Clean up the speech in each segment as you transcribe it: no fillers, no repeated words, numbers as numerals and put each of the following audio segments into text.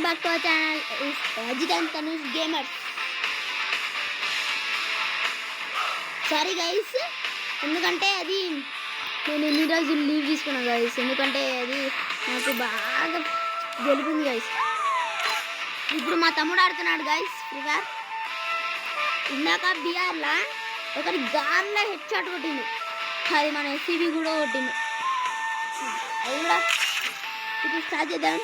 Welcome back to our channel Ajith and Tanush gamers. Sorry guys, ఎందుకంటే అది నేను ఎన్ని రోజులు లీవ్ తీసుకున్నాను గైస్, ఎందుకంటే అది నాకు బాగా గెలిపింది గైస్. ఇప్పుడు మా తమ్ముడు ఆడుతున్నాడు గైస్ ఫ్రీ ఫైర్. ఇందాక బీఆర్లా ఒకరి గాన్లో హెడ్ షాట్ కొట్టింది, అది మన ఎస్సీబీ కూడా కొట్టింది. అది కూడా ఇప్పుడు స్టార్ట్ చేద్దాం.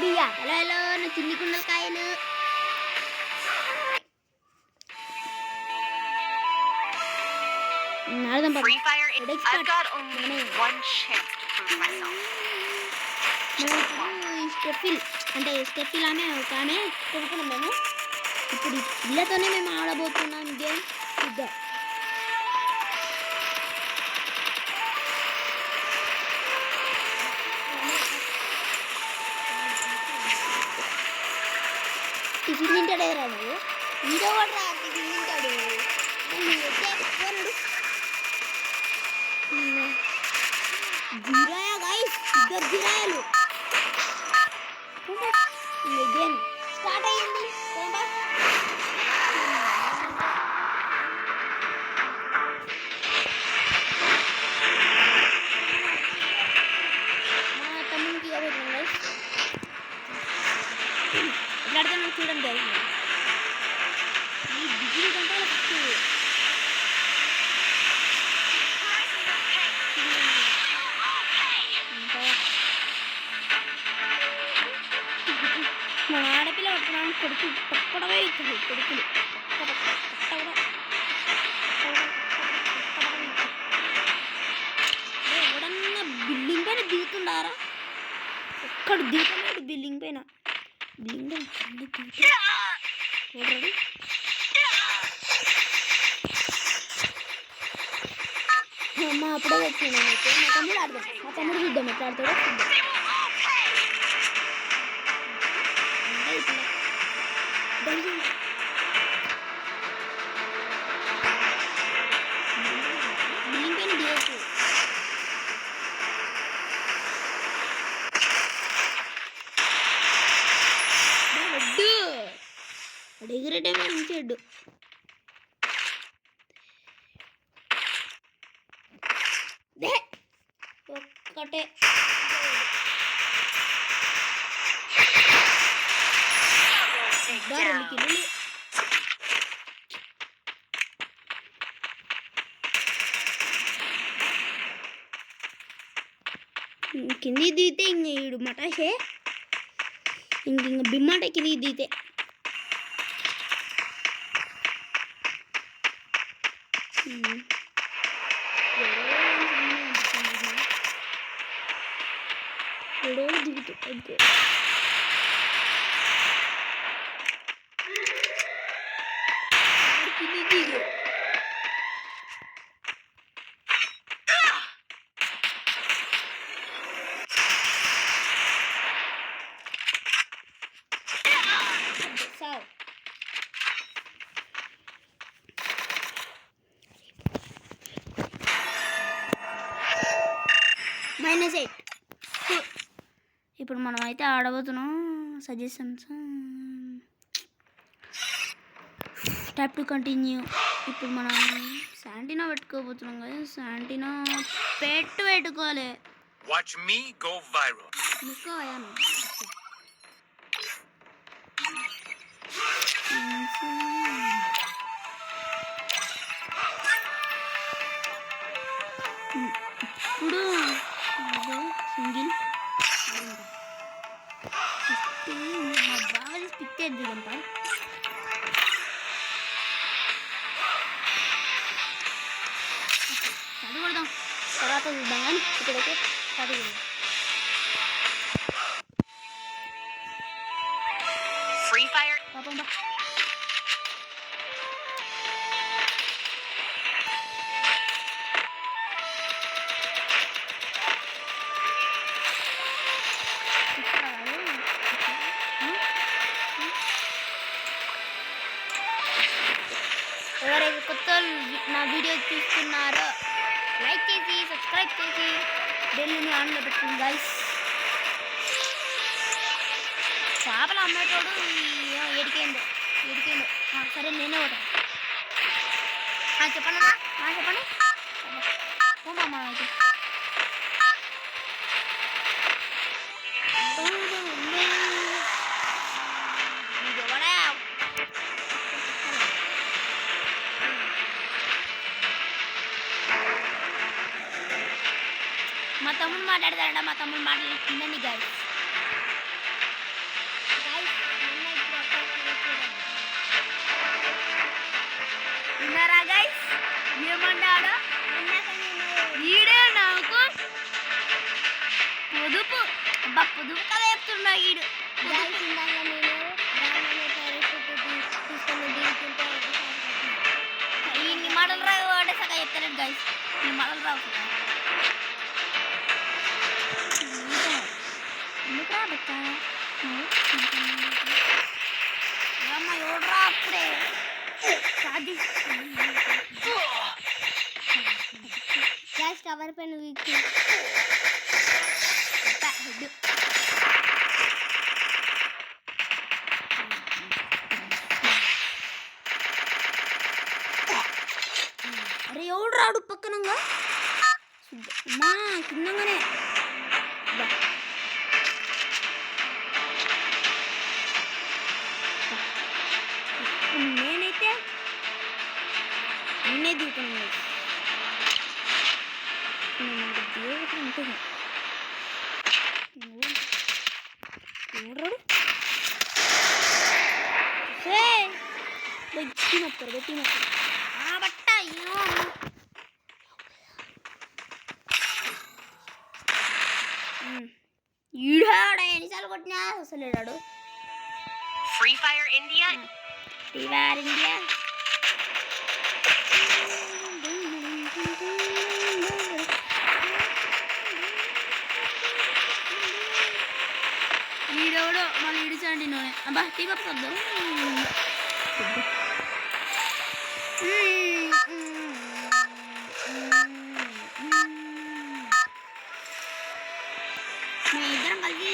బియ్యా హలో హలో నా చిన్ని కుండలకాయలు. స్టెఫిల్ అంటే స్టెఫిల్ ఆమె ఒక ఆమె కొనుక్కున్నాం మేము. ఇప్పుడు ఇళ్ళతోనే మేము ఆడబోతున్నాం గేమ్. చూద్దాం. టిఫిన్ తింటాడే రాడు, ఇంకో కూడా రా టిఫిన్ తింటాడు. జీరాయా గైస్, ఇద్దరు జీరాయాలు. గేమ్ స్టార్ట్ అయ్యింది. మా తమ్మునికి ఇవ్వబోతున్నాం గైస్. ఎట్లా చూడండి గైస్. ఈ డిగ్రీ కంటే ఫస్ట్ మన ఆడపిల్ల పట్టుకున్నాను. కొడుకు పక్కడమే ఇస్తుంది. కొడుకులు ఎవడన్నా బిల్డింగ్ పైన దిగుతుండారా? ఒక్కడ దిగుతున్నాడు బిల్డింగ్ పైన. బిల్డింగ్ అమ్మ అప్పుడే వచ్చాను. మా తమ్ముడు ఆడదాం. మా తమ్ముడు చూద్దాం ఎట్లా ఆడతాడో చూద్దాం. బిల్డింగ్ పైన దిగచ్చు. వడ్డు ఎగిరేటే మంచి వడ్డు. ఒక్కటే కింది దిగితే ఇంక ఈడు మటాషే. ఇంక బిమ్మాట కింది దిగితే దిగుతూ అంతే. -8. ఇప్పుడు మనం అయితే ఆడబోతున్నాం. Suggestions type to continue. ఇప్పుడు మనం శాంటినా పెట్టుకోబోతున్నాం కదా. శాంటినా పెట్టుకోవాలి. Watch me go viral. ముక్కోయాను. ఇప్పుడు సింగిల్ బాగా పిక్ చేద్దాం. చదువుదాం తర్వాత చూద్దాం, కానీ ఇక్కడైతే చదువు. Free Fire. పాపం బా ఎవరైతే కొత్త నా వీడియో చూస్తున్నారో లైక్ చేసి సబ్స్క్రైబ్ చేసి బెల్ని ఆన్లో పెట్టుకోండి గైస్. చేపలు అమ్మేటోడు ఎడికేందో సరే నేనే ఒకటి చెప్పండి చెప్పండి పోమా అయితే మా తమ్ముడు మాట్లాడతాడంట మా తమ్ముడు మాట్లాడుతుందండి గాయస్ విన్నారా గైస్ ఏమన్నాడు ఈడే నాకు పొదుపు అబ్బా పొదుపు కదా చెప్తున్నా ఈడు ఈ మాటలు రావు అంటే సగం చెప్తాను గైస్ ఈ మాటలు రావు ఎందుకు రాబట్టా అమ్మ ఎవడరా అప్పుడే గ్యాస్ కవర్ పైన వీక్కి అరే ఎవడు రాడు పక్కనంగా అమ్మా కిందంగానే నేనైతే నేనే దిగుతాను ఉంటుంది గట్టి మొత్తారు ఆ బట్ట అయ్యో ఈడాడు ఎన్నిసార్లు కొట్టినా అసలు ఏడాడు Free Fire India. Free Fire India. ఈడెవడో మళ్ళీ ఇడిచండి నూనె అబ్బా టీ కప్ వద్దు మేము ఇద్దరం కలిసి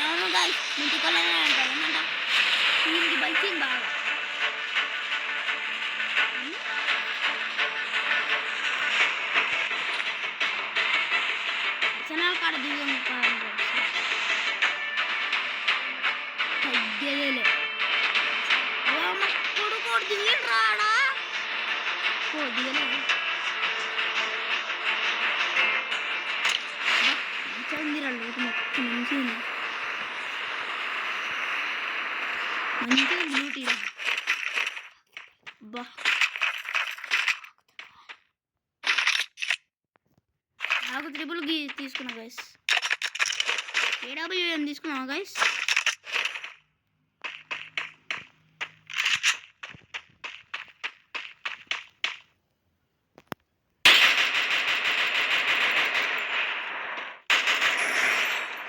అవును గాయస్ ఇంటికొల్లనే అంటారు ఏమంట దీనికి బలిసింది బాగా జనాలు కాడ దిగం తగ్గేదేలే కొడుకు దిగి రాడా ఓ దిగలే మంచిగా మొత్తం మంచిగా మంచిగా బ్యూటీ బా నాకు త్రిబుల్ తీసుకున్నా గైస్ ఏడబ్ల్యూఎం తీసుకున్నావా గైస్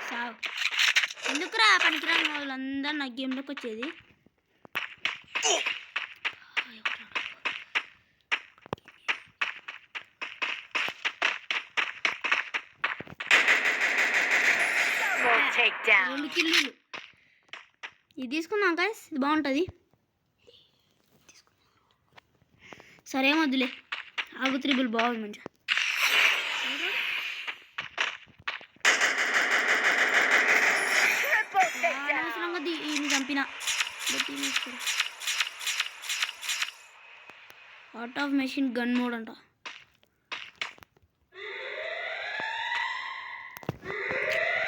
సావ్ ఎందుకురా పనికిరాని వాళ్ళందరూ నా గేమ్లోకి వచ్చేది రెండు కిల్లీలు ఇది తీసుకున్నాం గైస్ ఇది బాగుంటుంది సరే వద్దులే ఆగు త్రిబుల్ బాగుంది మంచిగా అనవసరంగా ఈయన చంపిన out of machine gun mode అంట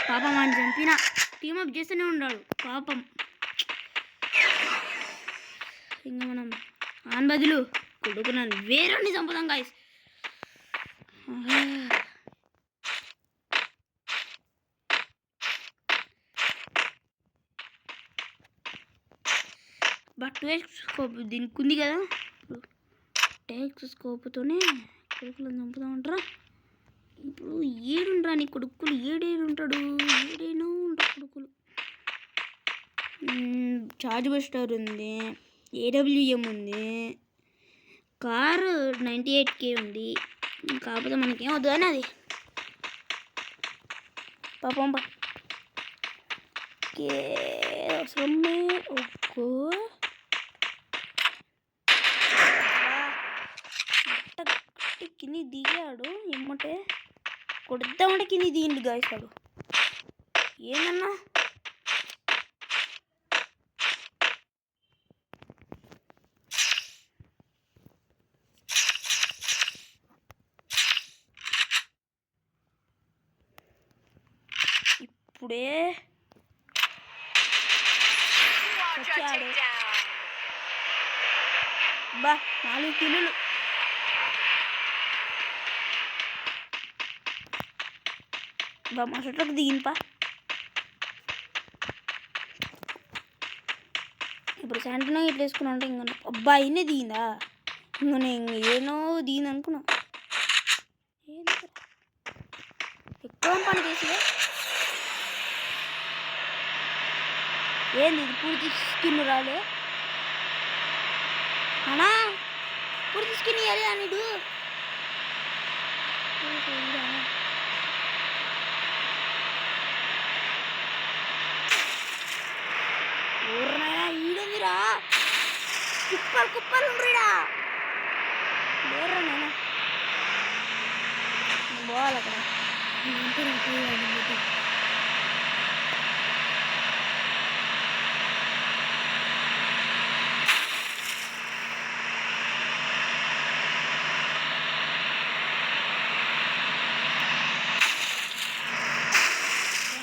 పాపం అని చంపిన టీమప్ చేస్తూనే ఉన్నాడు పాపం ఇంకా మనం ఆన్ బదులు కొడుకున్నాను వేరే చంపుదాం గాయస్ బట్ 2x స్కోప్ దీనికి ఉంది కదా 2x స్కోప్తోనే కొడుకులను చంపుదామంటారా ఇప్పుడు ఏడుండ్రా నీ కొడుకులు ఏడేడుంటాడు ఏడేను చార్జ్ బస్టర్ ఉంది, ఏడబ్ల్యూఎం ఉంది, కారు 98K ఉంది. కాకపోతే మనకేం వద్దు అని అది పాపం అవసరమే. ఒక్కో కింది దిగాడు, ఏమంటే కొడతామంటే కింది దిగిండు గాయసాడు. ఏమన్నా ఇప్పుడే Quadra వచ్చాడు. takedown. బా 4 కిలోలు. బా మా షట్లకు దిగినపా. ఇప్పుడు శాంటనో ఇట్లా వేసుకున్నా అంటే ఇంక అబ్బా ఇన్నే దిగిందా, ఇంక నేను ఏనో దిగింది అనుకున్నా. ఎక్కువ పని చేసి ఏంది ఇది పూర్తి స్కిన్ రాలే అనా, పూర్తి స్కిన్ ఇవ్వాలి అనిడు. ఊర్రయా ఈడుందిరా, కుప్పలు కుప్పలు ఉండ్రీడా లేర్రా. నేను పోవాలి అక్కడ.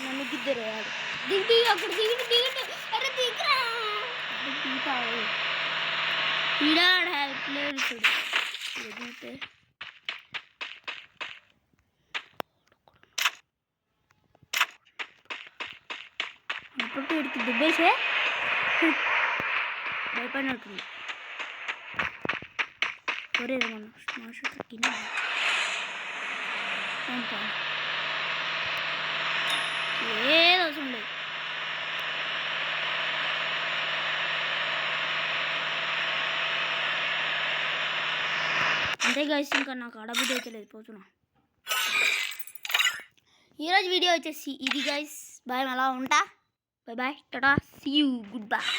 నన్ను గిద్దరు దిగి అక్కడ దిగి దిగండి. అరే దిగరా దిగుతావు ఈడాడ ప్లేయర్ చూడు దిగితే అప్పుడు వీడికి దుబ్బేసే భయపడినట్టుంది. ఒరే మన స్మాష్ కింద ఏదో అవసరం లేదు. అంతే గైస్, ఇంకా నాకు అడబుద్ధి అయితే లేదు, పోతున్నా. ఈరోజు వీడియో వచ్చేసి ఇది గైస్. బాయ్, అలా ఉంటా. Bye bye, tata, see you, good bye.